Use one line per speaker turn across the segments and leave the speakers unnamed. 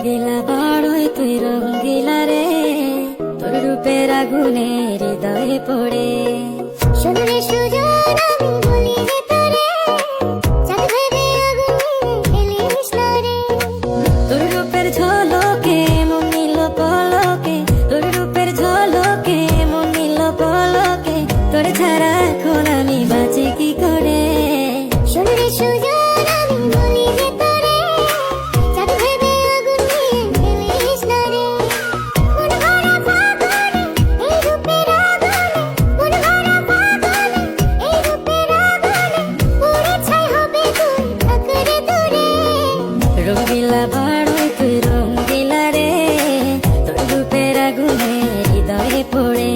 রঙ্গিলা বড়ই তুই রঙ্গিলা রে, তোর রূপের আগুনে হৃদয়ে পড়ে।
শুনলে সুজন আমি বলি যে তোরে, চাঁদ ভেবে আগুন নিয়ে ফেলিস না রে।
তোর রূপের ঝলকে মন নিল পলকে, তোর রূপের ঝলকে মন নিল পলকে, তোর ছাড়া এখন আমি বাঁচি কি করে।
শুনলে সুজন আমি বলি যে তোরে, চাঁদ ভেবে আগুন নিয়ে ফেলিস না রে। মন ভরা ফাগুনে এই রূপের আগুনে, মন ভরা ফাগুনে এই রূপের আগুনে, পুড়ে ছাই হবে তুই থাকরে দূরে।
রঙ্গিলা বড়ই তুই রঙ্গিলা রে, তোর রূপের আগুনে হৃদয়ে পড়ে।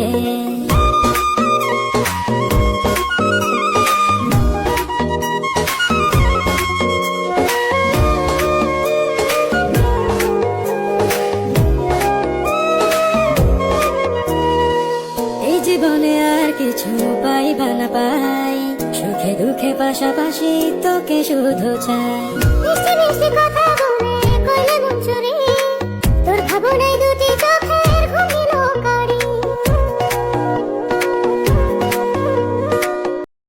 এই জীবনে আর কিছু পাইবা না পাই, সুখে দুঃখে পাশাপাশি তোকে শুধু চাই।
মিষ্টি মিষ্টি কথা